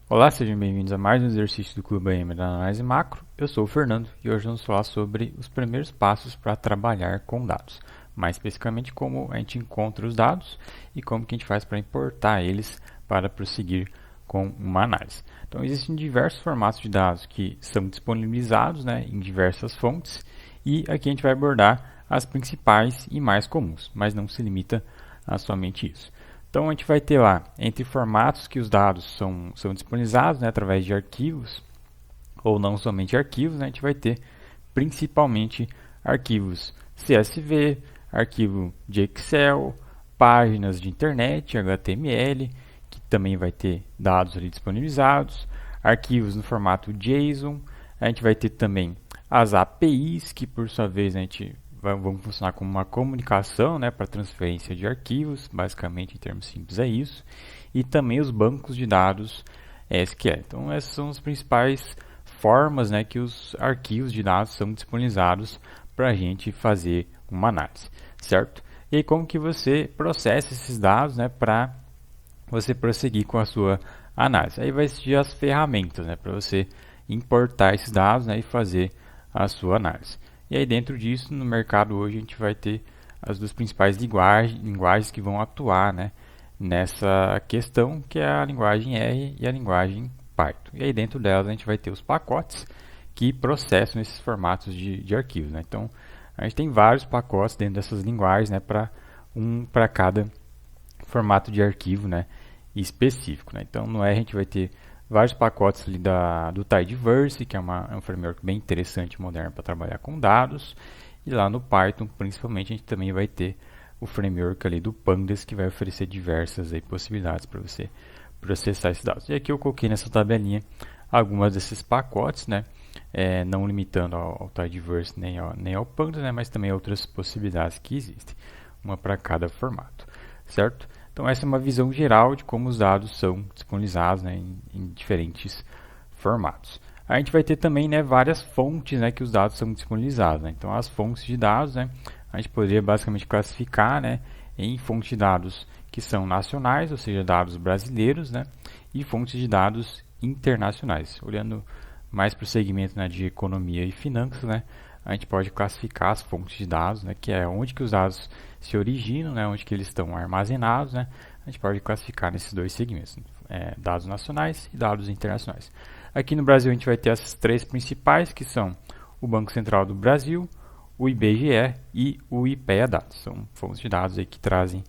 Olá, sejam bem-vindos a mais um exercício do Clube AM da Análise Macro. Eu sou o Fernando e hoje vamos falar sobre os primeiros passos para trabalhar com dados. Mais especificamente, como a gente encontra os dados e como que a gente faz para importar eles para prosseguir com uma análise. Então, existem diversos formatos de dados que são disponibilizados, em diversas fontes e aqui a gente vai abordar as principais e mais comuns, mas não se limita a somente isso. Então, a gente vai ter lá, entre formatos que os dados são disponibilizados através de arquivos, ou não somente arquivos, a gente vai ter principalmente arquivos CSV, arquivo de Excel, páginas de internet, HTML, que também vai ter dados ali disponibilizados, arquivos no formato JSON, a gente vai ter também as APIs, que por sua vez a gente vão funcionar como uma comunicação para transferência de arquivos, basicamente em termos simples é isso, e também os bancos de dados SQL. Então essas são as principais formas que os arquivos de dados são disponibilizados para a gente fazer uma análise, certo? E aí como que você processa esses dados para você prosseguir com a sua análise. Aí vai existir as ferramentas para você importar esses dados e fazer a sua análise. E aí dentro disso, no mercado hoje, a gente vai ter as duas principais linguagens que vão atuar nessa questão, que é a linguagem R e a linguagem Python. E aí dentro delas a gente vai ter os pacotes que processam esses formatos de arquivos. Então, a gente tem vários pacotes dentro dessas linguagens para cada formato de arquivo específico. Então, no R a gente vai ter vários pacotes ali do Tidyverse, que é um framework bem interessante e moderno para trabalhar com dados. E lá no Python, principalmente, a gente também vai ter o framework ali do Pandas, que vai oferecer diversas possibilidades para você processar esses dados. E aqui eu coloquei nessa tabelinha algumas desses pacotes, não limitando ao Tidyverse nem ao Pandas, mas também outras possibilidades que existem, uma para cada formato, certo? Então essa é uma visão geral de como os dados são disponibilizados em diferentes formatos. A gente vai ter também várias fontes que os dados são disponibilizados. Então as fontes de dados, a gente poderia basicamente classificar em fontes de dados que são nacionais, ou seja, dados brasileiros, e fontes de dados internacionais. Olhando mais para o segmento de economia e finanças, a gente pode classificar as fontes de dados, que é onde que os dados se originam, onde que eles estão armazenados, a gente pode classificar nesses dois segmentos, dados nacionais e dados internacionais. Aqui no Brasil a gente vai ter as três principais, que são o Banco Central do Brasil, o IBGE e o IPEA-Dados. São fontes de dados que trazem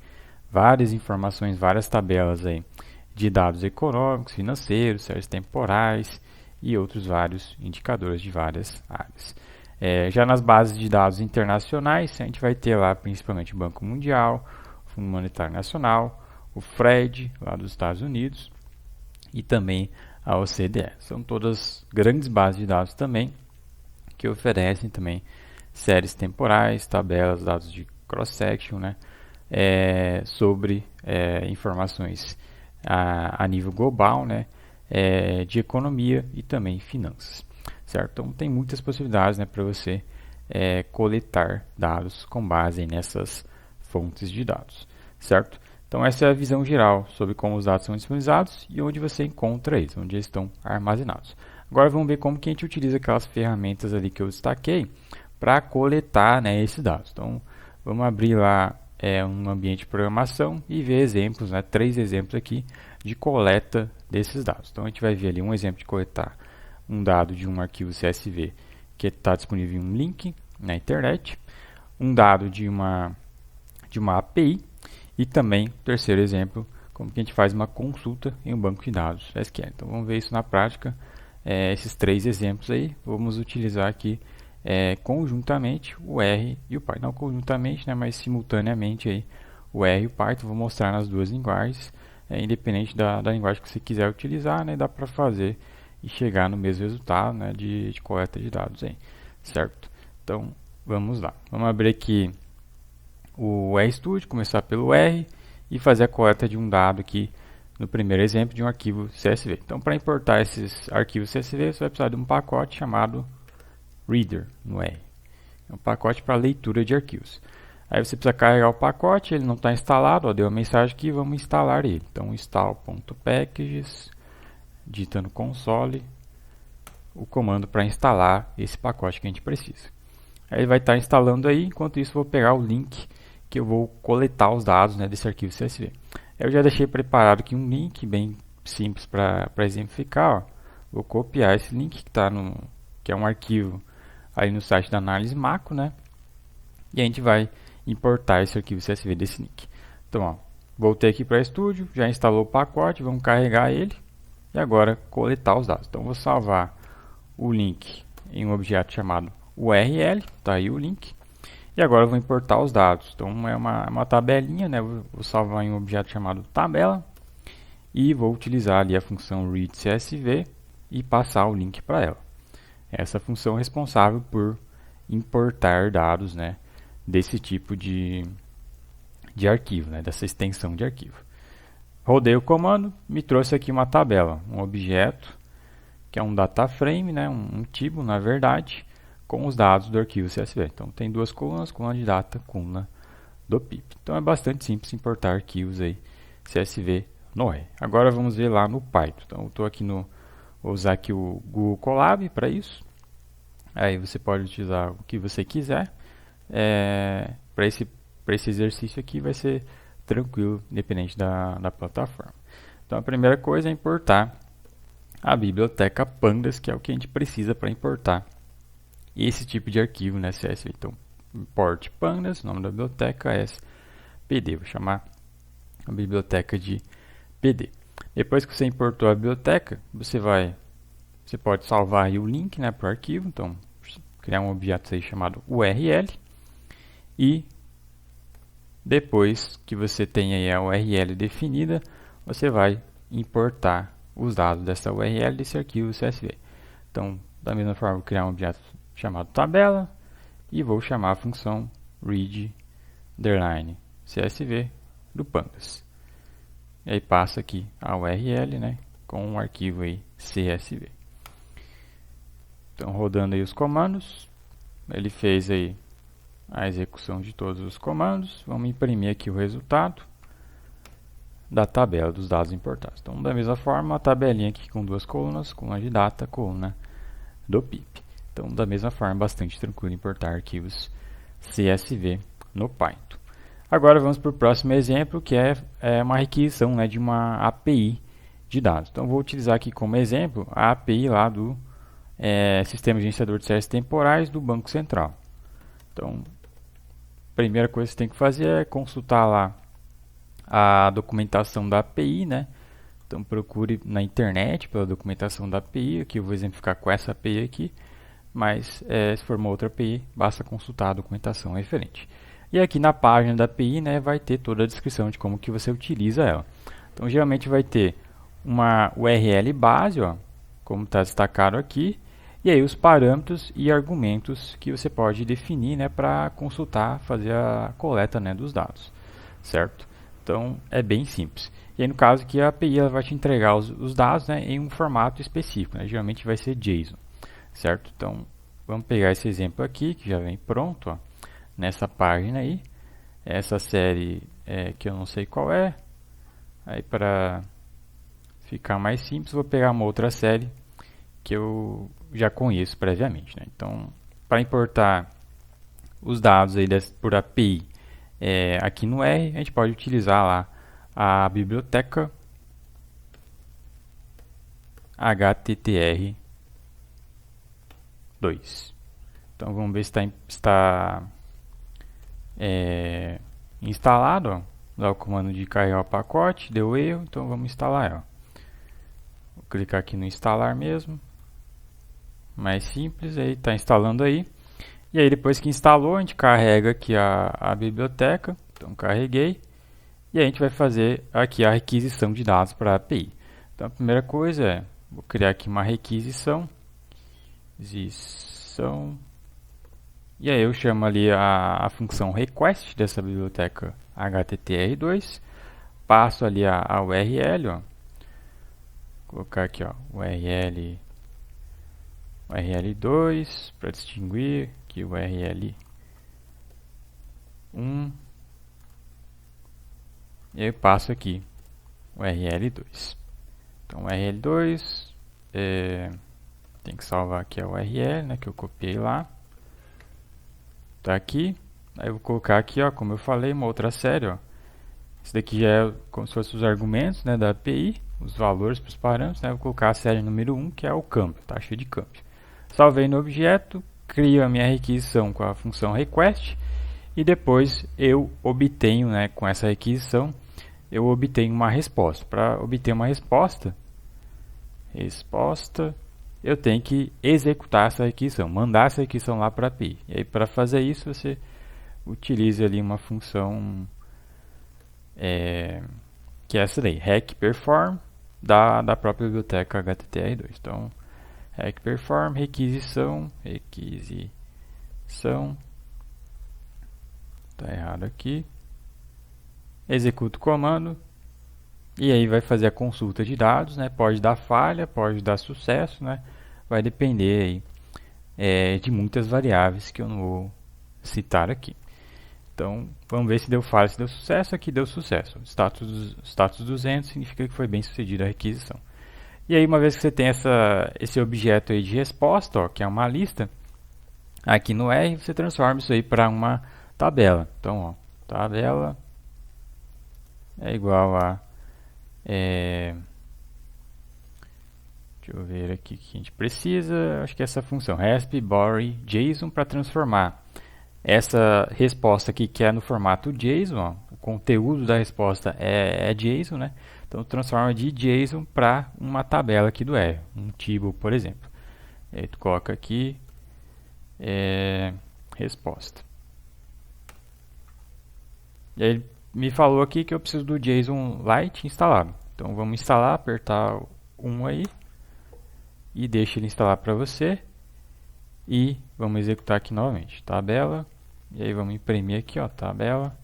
várias informações, várias tabelas de dados econômicos, financeiros, séries temporais e outros vários indicadores de várias áreas. Já nas bases de dados internacionais, a gente vai ter lá principalmente o Banco Mundial, o Fundo Monetário Nacional, o FRED, lá dos Estados Unidos, e também a OCDE. São todas grandes bases de dados também, que oferecem também séries temporais, tabelas, dados de cross-section, sobre informações a nível global, de economia e também finanças. Certo? Então tem muitas possibilidades para você coletar dados com base nessas fontes de dados, certo? Então essa é a visão geral sobre como os dados são disponibilizados e onde você encontra eles, onde eles estão armazenados. Agora vamos ver como que a gente utiliza aquelas ferramentas ali que eu destaquei para coletar esses dados. Então vamos abrir lá um ambiente de programação e ver exemplos, 3 exemplos aqui de coleta desses dados. Então a gente vai ver ali um exemplo de coletar um dado de um arquivo CSV que está disponível em um link na internet, um dado de uma API e também, terceiro exemplo, como que a gente faz uma consulta em um banco de dados SQL. Então vamos ver isso na prática, esses 3 exemplos aí, vamos utilizar aqui conjuntamente o R e o Python, não conjuntamente, mas simultaneamente aí, o R e o Python, vou mostrar nas duas linguagens, independente da linguagem que você quiser utilizar, dá para fazer e chegar no mesmo resultado de coleta de dados aí, certo? Então vamos lá, vamos abrir aqui o RStudio, começar pelo R e fazer a coleta de um dado aqui no primeiro exemplo de um arquivo CSV. Então para importar esses arquivos CSV você vai precisar de um pacote chamado Reader no R, é um pacote para leitura de arquivos. Aí você precisa carregar o pacote, ele não está instalado, ó, deu a mensagem aqui, vamos instalar ele. Então install.packages, digita no console o comando para instalar esse pacote que a gente precisa. Aí ele vai estar instalando aí, enquanto isso eu vou pegar o link que eu vou coletar os dados, né, desse arquivo CSV. Eu já deixei preparado aqui um link bem simples para exemplificar. Ó. Vou copiar esse link que é um arquivo aí no site da análise macro, né? E a gente vai importar esse arquivo CSV desse link. Então, ó, voltei aqui para o Studio, já instalou o pacote, vamos carregar ele e agora coletar os dados. Então, vou salvar o link em um objeto chamado URL, tá aí o link. E agora eu vou importar os dados. Então, é uma tabelinha, né? Vou salvar em um objeto chamado tabela e vou utilizar ali a função readCSV e passar o link para ela. Essa função é responsável por importar dados, né, desse tipo de arquivo, né, dessa extensão de arquivo. Rodei o comando, me trouxe aqui uma tabela, um objeto, que é um data frame, né, um table, na verdade, com os dados do arquivo CSV. Então, tem duas colunas, coluna de data, coluna do pip. Então, é bastante simples importar arquivos aí CSV no R. Agora, vamos ver lá no Python. Então, eu estou aqui vou usar aqui o Google Colab para isso. Aí você pode utilizar o que você quiser. Para esse exercício aqui vai ser tranquilo, independente da plataforma. Então a primeira coisa é importar a biblioteca Pandas, que é o que a gente precisa para importar esse tipo de arquivo, né, CSV. Então, import Pandas, o nome da biblioteca é PD, vou chamar a biblioteca de PD. Depois que você importou a biblioteca, você pode salvar aí o link, né, para o arquivo. Então, criar um objeto aí chamado URL e depois que você tem aí a URL definida, você vai importar os dados dessa URL desse arquivo CSV. Então, da mesma forma, vou criar um objeto chamado tabela e vou chamar a função read_CSV do Pandas. E aí passa aqui a URL, né, com um arquivo aí CSV. Então, rodando aí os comandos, ele fez aí a execução de todos os comandos. Vamos imprimir aqui o resultado da tabela dos dados importados. Então, da mesma forma, uma tabelinha aqui com duas colunas, coluna de data, coluna do pip. Então, da mesma forma, bastante tranquilo importar arquivos CSV no Python. Agora, vamos para o próximo exemplo, que é uma requisição, né, de uma API de dados. Então, vou utilizar aqui como exemplo a API lá do Sistema Gerenciador de Séries Temporais do Banco Central. Então, a primeira coisa que você tem que fazer é consultar lá a documentação da API, né? Então, procure na internet pela documentação da API. Aqui eu vou exemplificar com essa API aqui, mas se for uma outra API, basta consultar a documentação referente. E aqui na página da API, né, vai ter toda a descrição de como que você utiliza ela. Então, geralmente vai ter uma URL base, ó, como está destacado aqui, e aí os parâmetros e argumentos que você pode definir, né, para consultar, fazer a coleta, né, dos dados, certo? Então é bem simples. E aí no caso aqui a API ela vai te entregar os dados, né, em um formato específico, né, geralmente vai ser JSON, certo? Então vamos pegar esse exemplo aqui que já vem pronto, ó, nessa página aí, essa série que eu não sei qual é. Aí para ficar mais simples vou pegar uma outra série que eu já conheço previamente, né? Então, para importar os dados aí por API aqui no R, a gente pode utilizar lá a biblioteca HTTR2. Então, vamos ver se está instalado. Ó. Dá o comando de carregar o pacote, deu erro, então vamos instalar. Ó. Vou clicar aqui no instalar mesmo. Mais simples, aí está instalando aí. E aí depois que instalou, a gente carrega aqui a biblioteca. Então carreguei. E a gente vai fazer aqui a requisição de dados para a API. Então a primeira coisa vou criar aqui uma requisição. E aí eu chamo ali a função request dessa biblioteca HTTR2. Passo ali a URL, ó. Vou colocar aqui, ó, URL2 para distinguir aqui o URL 1 e eu passo aqui o URL2. Então URL2 tem que salvar aqui a URL, né, que eu copiei lá. Tá aqui. Aí eu vou colocar aqui, ó, como eu falei, uma outra série, ó. Esse daqui já é como se fossem os argumentos, né, da API, os valores para os parâmetros, né? Eu vou colocar a série número 1, que é o campo, taxa de campo. Salvei no objeto, crio a minha requisição com a função request e depois eu obtenho, né, com essa requisição, eu obtenho uma resposta. Para obter uma resposta, eu tenho que executar essa requisição, mandar essa requisição lá para a API. E aí, para fazer isso, você utiliza ali uma função que é essa daí, req_perform da própria biblioteca HTTR2. Então, req_perform, requisição, tá errado aqui, executa o comando e aí vai fazer a consulta de dados, né? Pode dar falha, pode dar sucesso, né? Vai depender aí, de muitas variáveis que eu não vou citar aqui. Então, vamos ver se deu falha, se deu sucesso. Aqui deu sucesso. Status 200 significa que foi bem sucedida a requisição. E aí, uma vez que você tem esse objeto aí de resposta, ó, que é uma lista, aqui no R, você transforma isso aí para uma tabela. Então, ó, tabela é igual a... deixa eu ver aqui o que a gente precisa. Acho que é essa função, resp body JSON, para transformar essa resposta aqui, que é no formato JSON, ó, o conteúdo da resposta é JSON, né? Então transforma de JSON para uma tabela aqui do R, um table, por exemplo. E aí tu coloca aqui resposta. E aí ele me falou aqui que eu preciso do JSON Lite instalado. Então vamos instalar, apertar 1 aí e deixa ele instalar para você. E vamos executar aqui novamente, tabela. E aí vamos imprimir aqui, ó, tabela.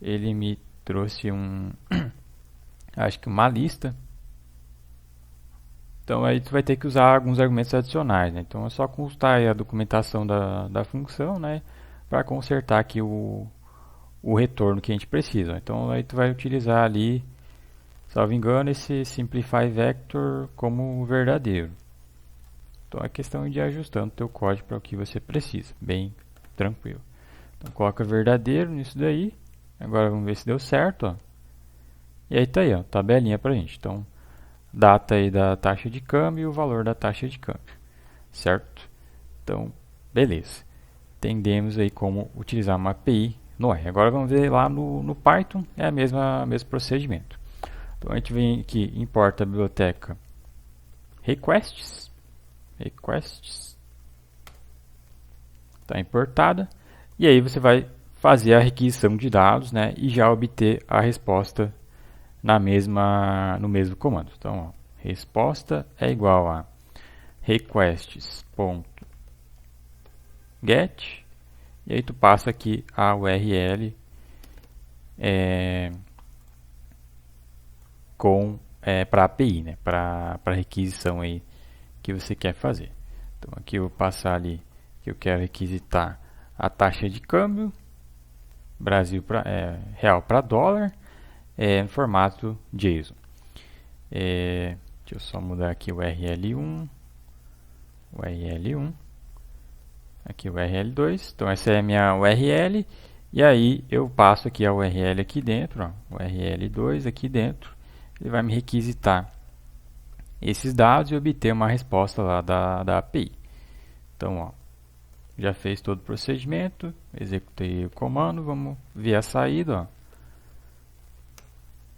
Ele me trouxe acho que uma lista. Então aí tu vai ter que usar alguns argumentos adicionais, né? Então é só consultar aí a documentação da função, né, para consertar aqui o retorno que a gente precisa. Então aí tu vai utilizar ali, salvo engano, esse simplify vector como verdadeiro. Então é questão de ir ajustando o teu código para o que você precisa, bem tranquilo. Então coloca verdadeiro nisso daí. Agora vamos ver se deu certo, ó. E aí tá aí, ó, tabelinha pra gente. Então, data aí da taxa de câmbio e o valor da taxa de câmbio, certo? Então, beleza. Entendemos aí como utilizar uma API no R. Agora vamos ver lá no Python, é o mesmo procedimento. Então a gente vem aqui, importa a biblioteca requests, está importada, e aí você vai fazer a requisição de dados, né, e já obter a resposta no mesmo comando. Então, ó, resposta é igual a requests.get, e aí tu passa aqui a URL para API, né, para requisição aí que você quer fazer. Então aqui eu vou passar ali que eu quero requisitar a taxa de câmbio real para dólar no formato JSON. Deixa eu só mudar aqui o URL1, aqui o URL2. Então essa é a minha URL e aí eu passo aqui a URL aqui dentro, ó, URL2 aqui dentro. Ele vai me requisitar esses dados e obter uma resposta lá da API. Então, ó, já fez todo o procedimento, executei o comando, vamos ver a saída, ó.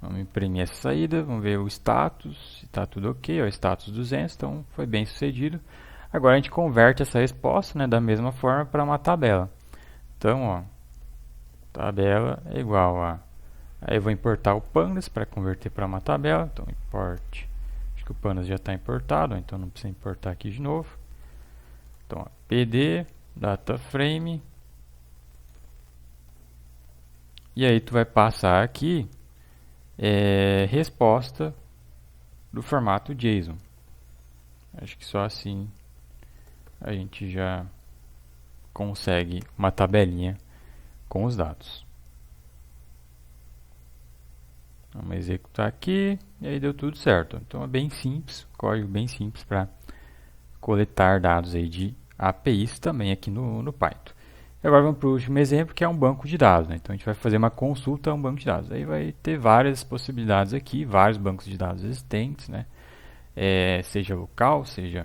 Vamos imprimir essa saída, vamos ver o status, se está tudo ok, ó, status 200, então foi bem sucedido. Agora a gente converte essa resposta, né, da mesma forma para uma tabela. Então, ó, tabela é igual a... Aí eu vou importar o pandas para converter para uma tabela, então import... Acho que o pandas já está importado, então não precisa importar aqui de novo. Então, ó, pd data frame, e aí tu vai passar aqui resposta do formato JSON. Acho que só assim a gente já consegue uma tabelinha com os dados. Vamos executar aqui e aí deu tudo certo. Então é bem simples, código bem simples para coletar dados aí de APIs também aqui no Python. E agora vamos para o último exemplo, que é um banco de dados, né? Então a gente vai fazer uma consulta a um banco de dados. Aí vai ter várias possibilidades aqui, vários bancos de dados existentes, né? Seja local, seja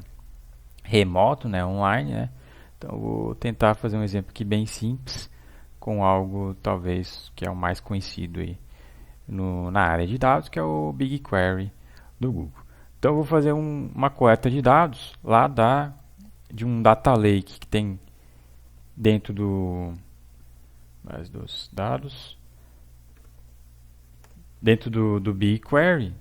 remoto, né? Online, né? Então eu vou tentar fazer um exemplo aqui bem simples, com algo talvez que é o mais conhecido aí na área de dados, que é o BigQuery do Google. Então eu vou fazer uma coleta de dados lá de um data lake que tem dentro dos dados, dentro do BigQuery,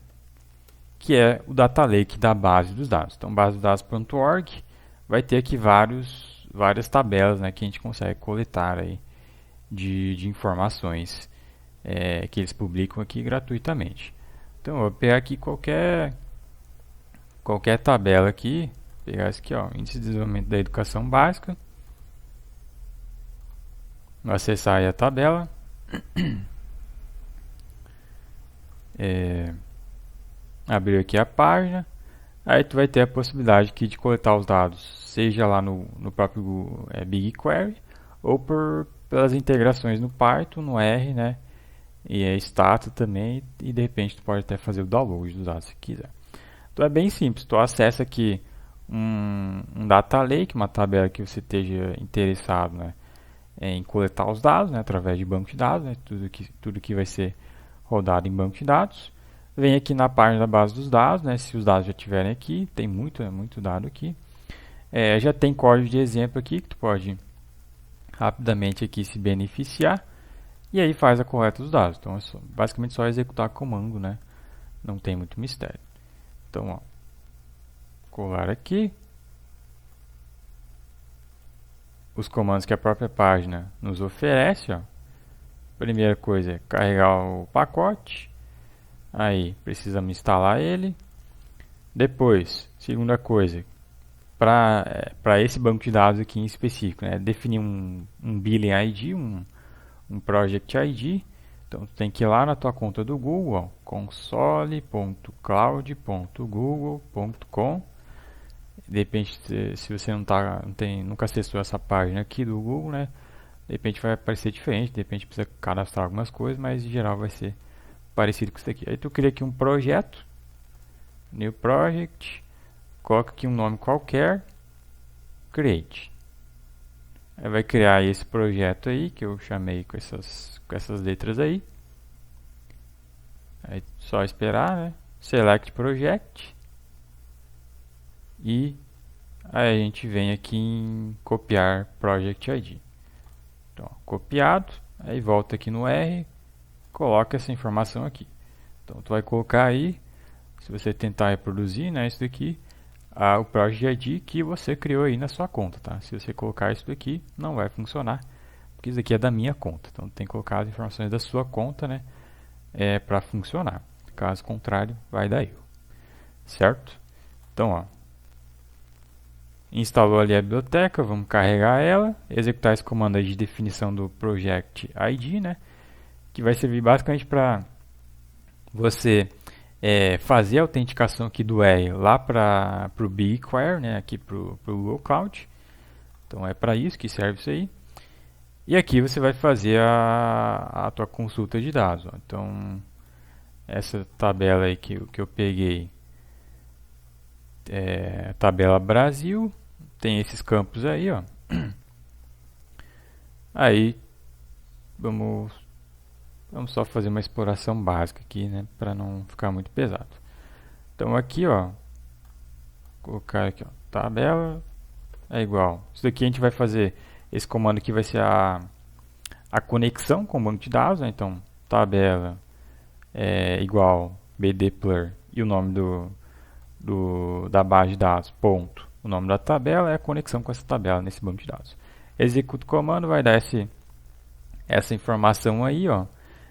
que é o data lake da base dos dados. Então basedados.org vai ter aqui várias tabelas, né, que a gente consegue coletar aí de informações que eles publicam aqui gratuitamente. Então eu vou pegar aqui qualquer tabela aqui, pegar esse aqui, ó, Índice de Desenvolvimento da Educação Básica. Vou acessar aí a tabela. Abrir aqui a página. Aí tu vai ter a possibilidade aqui de coletar os dados, seja lá no próprio Google, BigQuery, ou pelas integrações no Python, no R, né? E Stata também, e de repente tu pode até fazer o download dos dados se quiser. Então é bem simples, tu acessa aqui um data lake, uma tabela que você esteja interessado, né, em coletar os dados, né, através de banco de dados, né, tudo que vai ser rodado em banco de dados. Vem aqui na página da base dos dados, né, se os dados já estiverem aqui, tem muito dado aqui. Já tem código de exemplo aqui que tu pode rapidamente aqui se beneficiar. E aí faz a coleta dos dados. Então é basicamente só executar comando, né? Não tem muito mistério. Então, ó, colar aqui. Os comandos que a própria página nos oferece, ó. Primeira coisa é carregar o pacote. Aí precisamos instalar ele. Depois, segunda coisa, para esse banco de dados aqui em específico, né? Definir um billing ID, um Project ID. Então tu tem que ir lá na tua conta do Google, console.cloud.google.com. De repente, se você nunca acessou essa página aqui do Google, né? De repente vai aparecer diferente, de repente precisa cadastrar algumas coisas, mas em geral vai ser parecido com isso aqui. Aí tu cria aqui um projeto, New Project, coloca aqui um nome qualquer, Create. Aí vai criar esse projeto aí, que eu chamei com essas letras aí. Aí só esperar, né? Select Project. E aí a gente vem aqui em copiar Project ID. Então, copiado. Aí volta aqui no R. Coloca essa informação aqui. Então, tu vai colocar aí, se você tentar reproduzir, né, isso daqui, o Project ID que você criou aí na sua conta, tá? Se você colocar isso daqui, não vai funcionar, porque isso daqui é da minha conta. Então tem que colocar as informações da sua conta, né, para funcionar. Caso contrário, vai dar erro. Certo? Então, ó, instalou ali a biblioteca, vamos carregar ela, executar esse comando aí de definição do Project ID, né, que vai servir basicamente para você fazer a autenticação aqui do R lá para o BigQuery, né, aqui para o Google Cloud. Então é para isso que serve isso aí. E aqui você vai fazer a tua consulta de dados. Ó. Então essa tabela aí que eu peguei, tabela Brasil, tem esses campos aí, ó. Aí vamos só fazer uma exploração básica aqui, né, para não ficar muito pesado. Então aqui, ó, colocar aqui, ó, tabela é igual. Isso daqui a gente vai fazer, esse comando aqui vai ser a conexão com o banco de dados, né? Então tabela é igual bdplir e o nome da base de dados, ponto. O nome da tabela é a conexão com essa tabela nesse banco de dados. Executa o comando, vai dar essa informação aí, ó.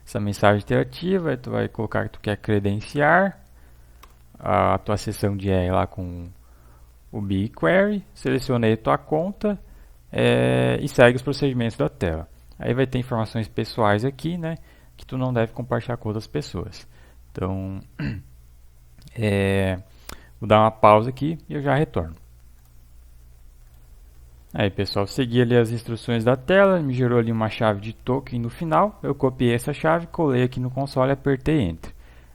Essa mensagem interativa, tu vai colocar que tu quer credenciar a tua sessão de R lá com o BigQuery, seleciona aí tua conta e segue os procedimentos da tela. Aí vai ter informações pessoais aqui, né, que tu não deve compartilhar com outras pessoas. Então, vou dar uma pausa aqui e eu já retorno. Aí pessoal, segui ali as instruções da tela, me gerou ali uma chave de token no final, eu copiei essa chave, colei aqui no console e apertei Enter.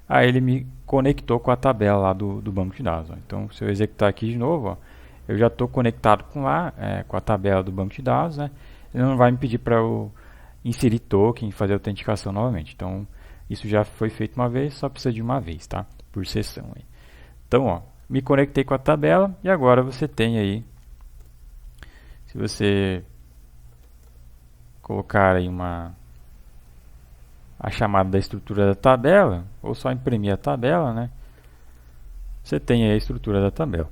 Aí ele me conectou com a tabela lá do banco de dados. Ó. Então se eu executar aqui de novo, ó, eu já estou conectado com lá, com a tabela do banco de dados, né? Ele não vai me pedir para eu inserir token e fazer autenticação novamente. Então isso já foi feito uma vez, só precisa de uma vez, tá? Por sessão aí. Então ó, me conectei com a tabela e agora você tem aí, se você colocar aí a chamada da estrutura da tabela, ou só imprimir a tabela, né? Você tem aí a estrutura da tabela.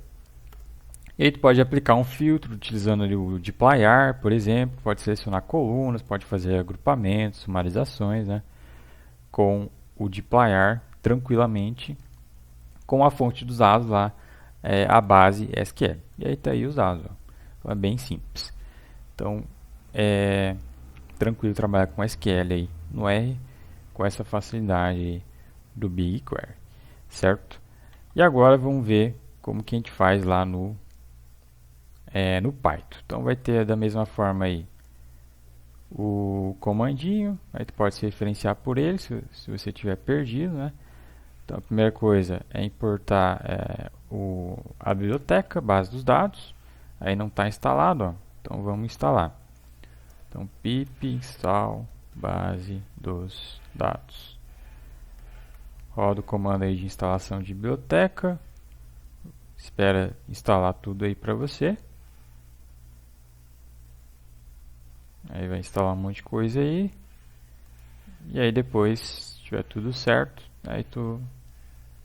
E aí tu pode aplicar um filtro utilizando ali o dplyr, por exemplo, pode selecionar colunas, pode fazer agrupamentos, sumarizações, né? Com o dplyr tranquilamente, com a fonte dos dados lá, a base SQL. E aí tá aí os dados, ó. Então é bem simples. Então é tranquilo trabalhar com SQL aí no R, com essa facilidade do BigQuery, certo? E agora vamos ver como que a gente faz lá no Python. Então vai ter da mesma forma aí o comandinho, aí tu pode se referenciar por ele se você tiver perdido, né? Então a primeira coisa é importar a biblioteca, base dos dados, aí não está instalado, ó. Então vamos instalar. Então pip install base dos dados. Roda o comando aí de instalação de biblioteca. Espera instalar tudo aí para você. Aí vai instalar um monte de coisa aí. E aí depois, se tiver tudo certo, aí tu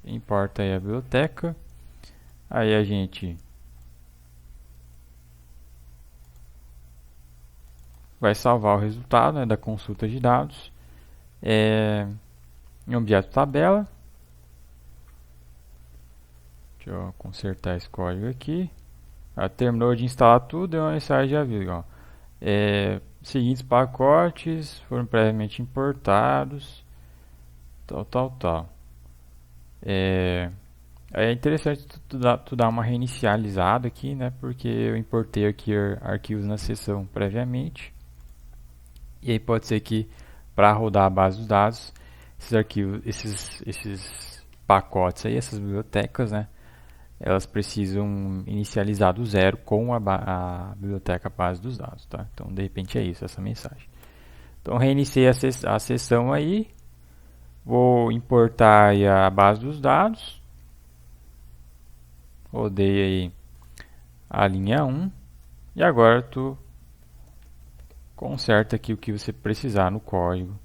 importa aí a biblioteca. Aí a gente vai salvar o resultado, né, da consulta de dados em objeto tabela. Deixa eu consertar esse código aqui. Terminou de instalar tudo, deu uma mensagem de aviso. Ó. Seguintes pacotes foram previamente importados. Tal. É interessante tu dar uma reinicializada aqui, né? Porque eu importei aqui arquivos na seção previamente. E aí pode ser que para rodar a base dos dados, esses arquivos, esses pacotes aí, essas bibliotecas, né? Elas precisam inicializar do zero com a biblioteca base dos dados, tá? Então, de repente é isso, essa mensagem. Então, reiniciei a sessão aí. Vou importar aí a base dos dados. Rodei aí a linha 1. E agora tu conserta aqui o que você precisar no código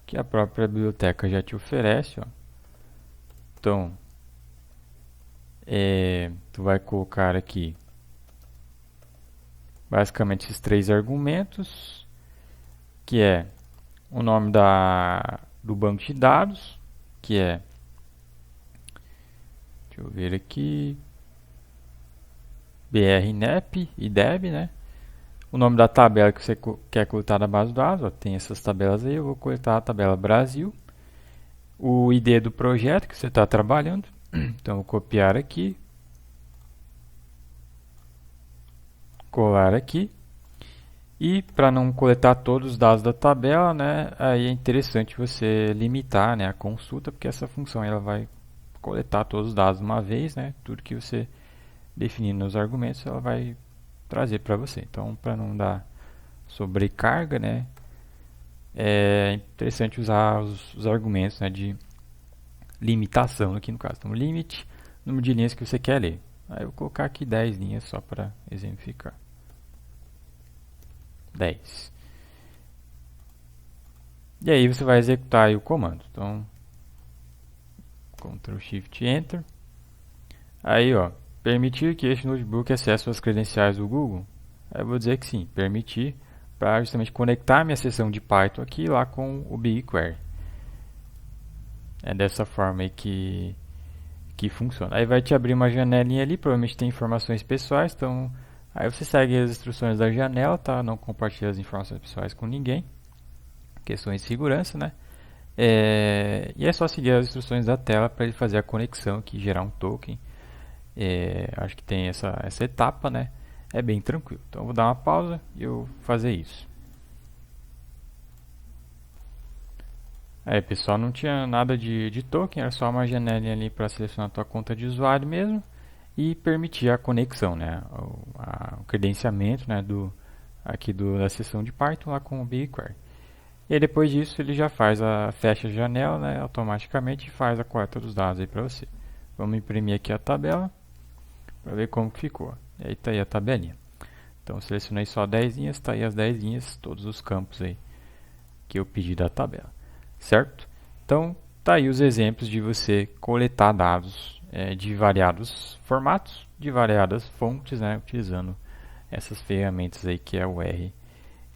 que a própria biblioteca já te oferece, ó. Então, tu vai colocar aqui basicamente esses três argumentos, que é o nome do banco de dados, que deixa eu ver aqui, BRNEP e DEB, né? O nome da tabela que você quer coletar da base de dados, ó, tem essas tabelas aí, eu vou coletar a tabela Brasil. O ID do projeto que você está trabalhando, então vou copiar aqui, colar aqui. E para não coletar todos os dados da tabela, né, aí é interessante você limitar, né, a consulta, porque essa função ela vai coletar todos os dados de uma vez, né, tudo que você definir nos argumentos ela vai trazer para você. Então, para não dar sobrecarga, né, é interessante usar os argumentos, né, de limitação aqui no caso. Então, limit, número de linhas que você quer ler. Aí eu vou colocar aqui 10 linhas só para exemplificar. 10. E aí você vai executar aí o comando. Então, Ctrl Shift Enter. Aí, ó, permitir que este notebook acesse as credenciais do Google. Aí eu vou dizer que sim, permitir, para justamente conectar minha sessão de Python aqui lá com o BigQuery. É dessa forma aí que funciona. Aí vai te abrir uma janelinha ali, provavelmente tem informações pessoais, então Aí você segue as instruções da janela, tá? Não compartilha as informações pessoais com ninguém. Questões de segurança, né? E é só seguir as instruções da tela para ele fazer a conexão aqui, gerar um token. Acho que tem essa etapa, né? É bem tranquilo. Então eu vou dar uma pausa e eu vou fazer isso. Aí pessoal, não tinha nada de token, era só uma janelinha ali para selecionar a tua conta de usuário mesmo e permitir a conexão, né? O credenciamento, né? Da seção de Python lá com o BigQuery. E aí, depois disso ele já fecha a janela, né, automaticamente e faz a coleta dos dados aí para você. Vamos imprimir aqui a tabela para ver como que ficou. E aí está aí a tabelinha. Então selecionei só 10 linhas, está aí as 10 linhas, todos os campos aí que eu pedi da tabela, certo? Então tá aí os exemplos de você coletar dados de variados formatos, de variadas fontes, né, utilizando essas ferramentas aí que é o R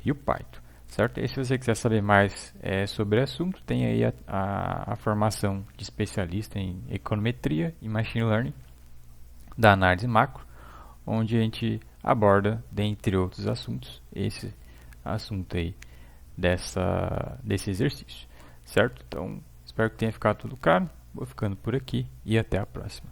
e o Python. Certo? E se você quiser saber mais sobre o assunto, tem aí a formação de especialista em econometria e machine learning da análise macro, onde a gente aborda, dentre outros assuntos, esse assunto aí desse exercício. Certo? Então, espero que tenha ficado tudo claro. Vou ficando por aqui e até a próxima.